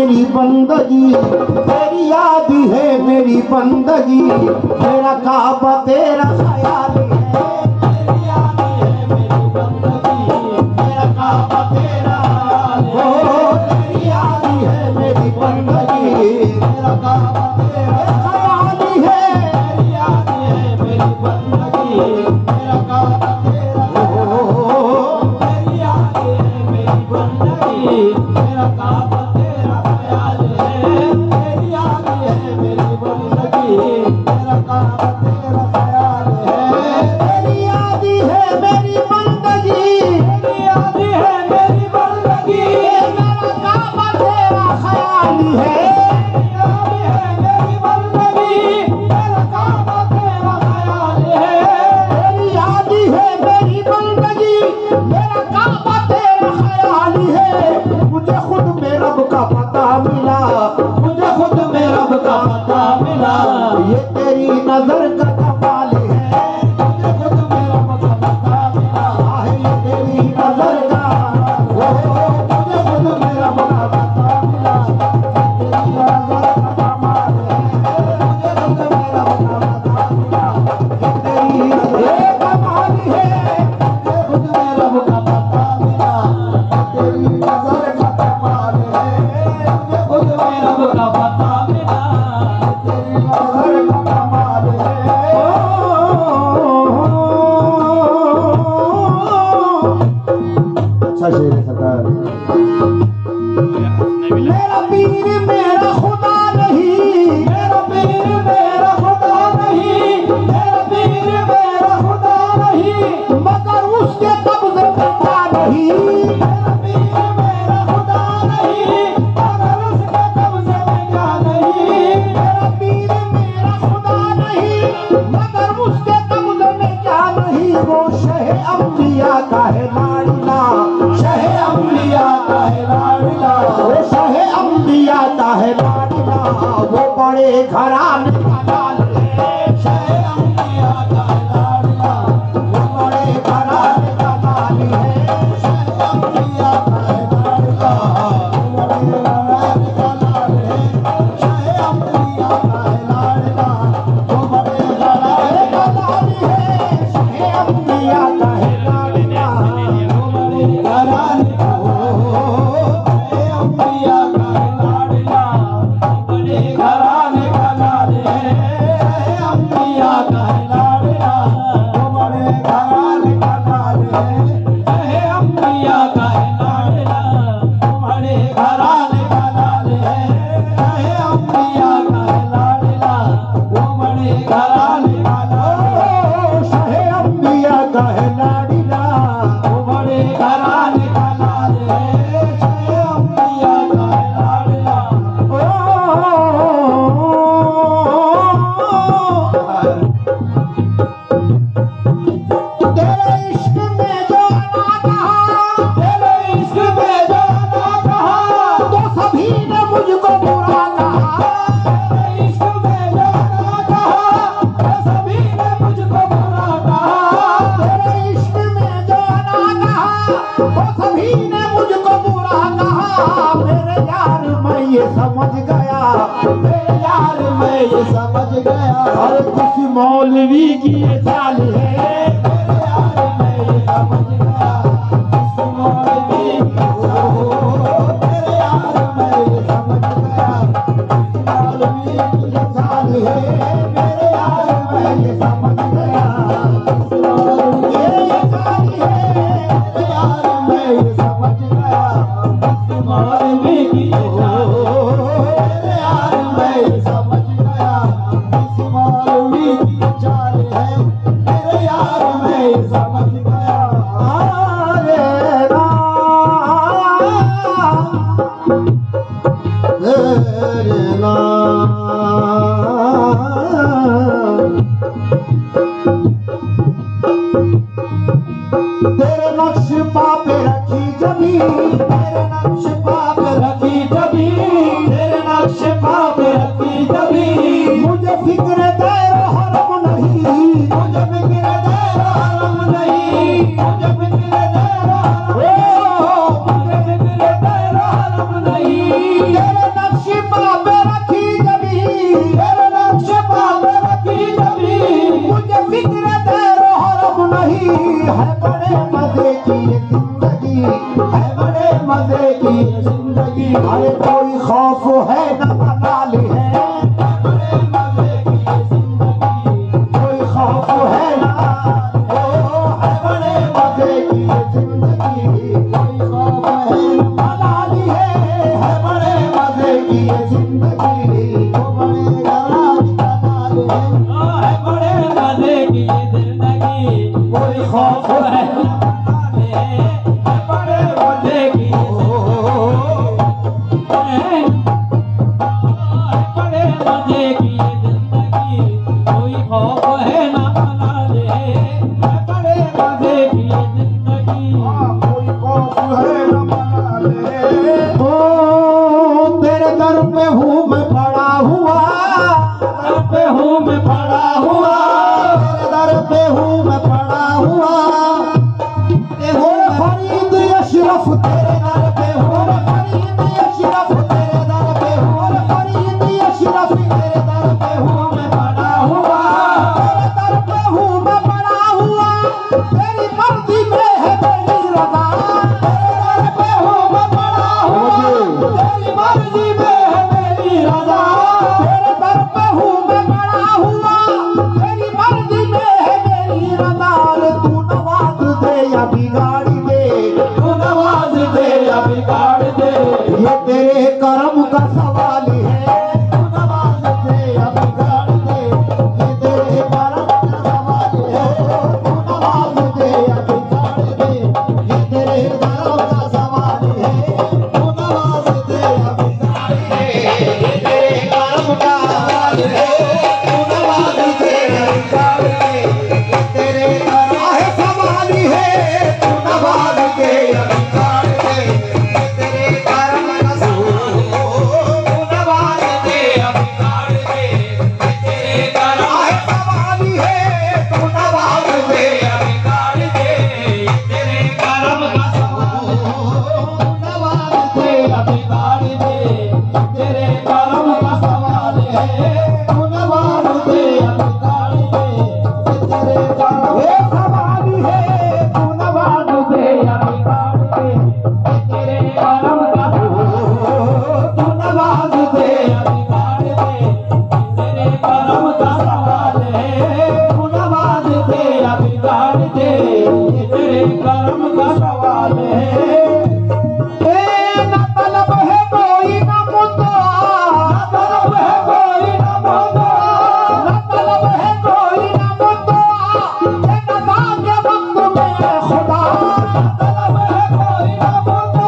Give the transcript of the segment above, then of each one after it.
मेरी बंदगी, तेरी याद है मेरी बंदगी, मेरा काबा तेरा ख्याल है। तेरी याद है मेरी बंदगी, मेरा काबा तेरा ख्याल है। तेरी याद है मेरी बंदगी, मेरा काबा तेरा ख्याल है। तेरी याद है मेरी बंदगी, मेरा काबा तेरा तेरी याद है मेरी बंदगी, मेरा काबा तेरा ख्याल है। तेरी याद है मेरी बंदगी, मेरा काबा तेरा ख्याल है। तेरी याद है मेरी बंदगी, तेरी याद है मेरी बंदगी, मेरा काबा तेरा ख्याल है। तेरी याद है मेरी बंदगी, मेरा काबा तेरा ख्याल है। तेरी याद है मेरी बंदगी, मेरा काबा तेरा ख्याल है। मुझे खुद में रब का पता मिला, मुझे खुद में रब का पता मिला, ये तेरी नजर का कमाल है। मुझे खुद में रब का पता मिला, ये तेरी नजर का, मुझे खुद में रब का पता मिला, तेरी नजर का कमाल है। मुझे खुद में रब का पता मिला, ये तेरी नजर का कमाल है। मुझे खुद में रब का पता मिला, तेरी नजर का कमाल है। मुझे खुद में रब का पता मिला, तेरी नजर का कमाल है। अच्छा शेर है सरकार। मेरा पीर मेरा खुदा नहीं, मेरा पीर मेरा खुदा नहीं, मेरा पीर मेरा खुदा नहीं, मगर उसके कब्ज़े में क्या नहीं। मेरा पीर मेरा खुदा नहीं, मगर उसके कब्ज़े में क्या नहीं। मेरा पीर मेरा खुदा नहीं, मगर उसके कब्ज़े में क्या नहीं। वो शह अम्बिया का है लाडला, शह अम्बिया का है लाडला, वो शह अम्बिया का है लाडला, वो बड़े घराने का लाल है। शह अम्बिया का है लाडला, वो बड़े घराने का लाल है। शह अम्बिया का है लाडला, वो बड़े घराने का लाल है। शह अम्बिया का है लाडला, वो बड़े घराने का लाल है। शह अम्बिया का है लाडला, वो बड़े घराने का, शह अम्बिया का है लाडला, बड़े घराने का लाल है। शह अम्बिया का है लाडला, वो बड़े घराने का लाल है। शह अम्बिया का है लाडला, वो बड़े घराने का लाल है। शह अम्बिया का है लाडला, वो बड़े घराने का लाल है। शह अम्बिया का है लाडला, वो बड़े घराने का लाल है। शह अम्बिया का है लाडला, तेरे इश्क में जो अना कहा, तेरे इश्क में जो अना कहा, तो सभी ने मुझको बुरा कहा। तेरे इश्क में जो अना कहा, तो सभी ने मुझको बुरा कहा। तेरे इश्क में जो अना कहा, तो सभी ने मुझको बुरा कहा। मेरे यार मैं ये समझ गया, मेरे यार मैं ये समझ गया, हर किसी मौलवी की ये चाल है। मेरे यार मैं ये समझ गया, किसी मौलवी की, मेरे यार मैं ये समझ गया, किसी मौलवी की ये चाल है। मेरे यार मैं ये समझ गया, किसी मौलवी की ये चाल है। मेरे यार मैं ये समझ गया, किसी मौलवी की ये चाल है। मेरे यार मैं ये समझ गया, किसी मौलवी की ये चाल है। मेरे यार मैं ये समझ गया। अरे तेरे नक्श पापे रखी जमीन, तेरे नक्श पापे रखी जमीन, तेरे नक्श पापे रखी जमीन। मुझे फिक्र तेरा हरम नहीं, मुझे फिक्र तेरा हरम नहीं, मुझे फिक्र तेरा हरम नहीं, मुझे फिक्र तेरा हरम नहीं। तेरे नक्श पे रखी जबी, तेरे नक्श पे रखी जबी, मुझे फिक्र तेरे हरम नहीं, है बड़े मजे की ये जिंदगी, है बड़े मजे की ये जिंदगी। अरे कोई खौफ है न मलाल है, बड़े मजे की ये जिंदगी, कोई खौफ है न, ओ है बड़े मजे की ये जिंदगी, कोई खौफ है न मलाल है बड़े मजे की ये जिंदगी, वो बड़े गराज कमाल है बड़े मजे की ये जिंदगी, कोई खौफ है न मलाल है बड़े मजे की ये बड़े मजे की ये जिंदगी, कोई खौफ है ना मलाल है बड़े मजे की ये जिंदगी, कोई खौफ है ना मलाल है। ओ तेरे दर पे हूँ मैं पड़ा हुआ, दर पे हूँ मैं पड़ा हुआ, तेरे दर पे हूँ मैं पड़ा हुआ, फरीद अशरफ तेरे दर पे हूँ, फरीद अशरफ तेरे दर पे हूँ, फरीद अशरफ तेरे दर पे हूँ मैं पड़ा हुआ, तेरे दर पे हूँ मैं पड़ा हुआ, तेरी मर्जी में है मेरी रज़ा, तेरे दर पे हूँ मैं पड़ा हुआ, तेरी मर्जी में है मेरी रज़ा, तेरे दर पे हूँ मैं पड़ा हुआ, तेरी मर्जी में है मेरी रज़ा। तू नवाज दे या बिगाड़ दे, तू नवाज दे या बिगाड़ दे, ये तेरे करम का सवाल है, तू नवाज दे या बिगाड़ दे, ये तेरे करम का सवाल है, तू नवाज दे या बिगाड़ दे, ये तेरे करम का सवाल है, तू नवाज दे या बिगाड़ दे, ये तेरे करम का सवाल है, तू नवाज दे या बिगाड़ दे, ये तेरे करम का सवाल है, तू नवाज दे या बिगाड़ दे, ये तेरे करम का सवाल है, तू नवाज दे या बिगाड़ दे, ये तेरे करम का सवाल है, तू नवाज दे या बिगाड़ दे, ये तेरे करम का सवाल है, तू नवाज दे या बिगाड़ दे, ये तेरे करम का सवाल है, तू नवाज दे या बिगाड़ दे, ये तेरे करम का सवाल है, तू नवाज दे या बिगाड़ दे, ये तेरे करम का तू नवाज दे या बिगाड़ दे, तेरे करम का सवाल है, तू नवाज दे या बिगाड़ दे, ये तेरे करम का सवाल है। ए ना तलब है कोई ना मुद्दा, ना तलब है कोई ना मुद्दा, ना तलब है कोई ना मुद्दा, ये नज़ा के वक्त में खुदा, ना तलब है कोई ना मुद्दा,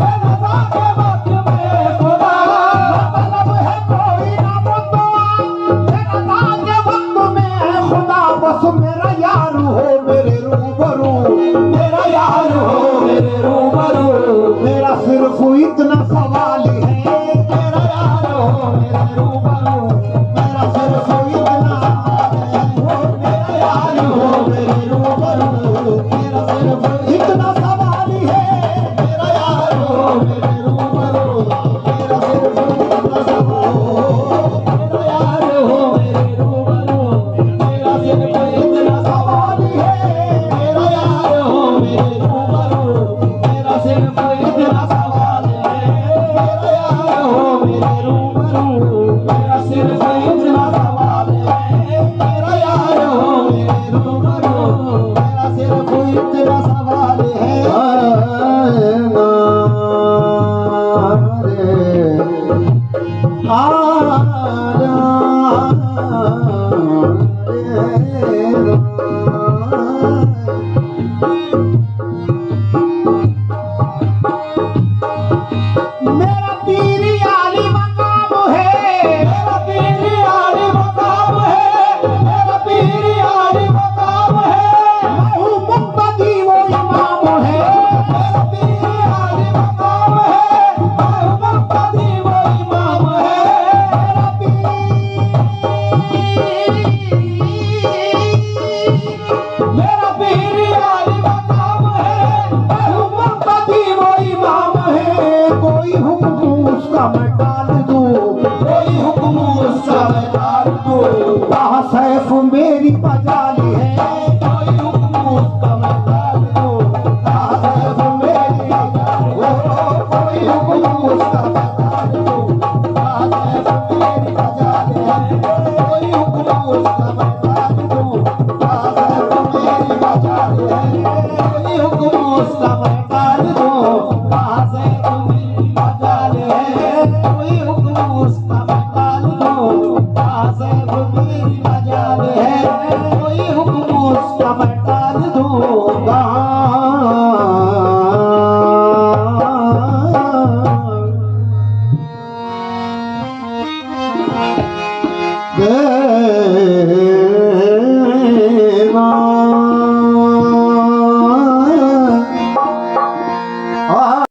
ये नज़ा के वक्त में खुदा, ना तलब है कोई ना मुद्दा, ये नज़ा के वक्त में खुदा, बस मेरा यार हो मेरे रूबरू, मेरा यार हो मेरे रूबरू, मेरा सिर्फ इतना सवाल है, मेरा यार हो मेरे रूबरू, मेरा सिर्फ इतना हो, मेरा यार हो मेरे रूबरू, मेरा सिर्फ इतना सवाल है, मेरा यार हो मेरे रूबरू, मेरा सिर्फ इतना सवाल हो, मेरा यार हो मेरे रूबरू, मेरा सिर्फ इतना सवाल है, मेरा यार हो मेरे रूबरू, मेरा सिर्फ इतना सवाल है, मेरा यार हो मेरे रूबरू, मेरा सिर्फ इतना सवाल है, मेरा यार हो मेरे रूबरू, मेरा सिर्फ इतना सवाल है। मेरा पीरी आली मकाम है, मेरा पीरी आली मकाम है, मेरा पीरी आली मकाम है, मैं हूँ मुक्तदी वो इमाम है, मेरा पीरी आली मकाम है, मैं हूँ मुक्तदी वो इमाम है, मेरा पीरी उसका मैं टाल दूं, कोई हुक्म उसका मैं टाल दूं। कहा सैफ मेरी मजाली है, कोई हुक्म उसका मैं टाल दूं। कहा सैफ मेरी कोई हुक्म उसका मैं टाल दूं। कहा सैफ मेरी मजाली है, कोई हुक्म उसका मैं टाल दूं। कहा सैफ मेरी मजाली है, कोई हुक्म उसका मैं टाल दूं। कहा सैफ मेरी मजाली है, कोई हुक्म उसका मैं टाल दूं। कहा सैफ मेरी मजाली है, कोई हुक्म उसका मैं टाल दूंगा।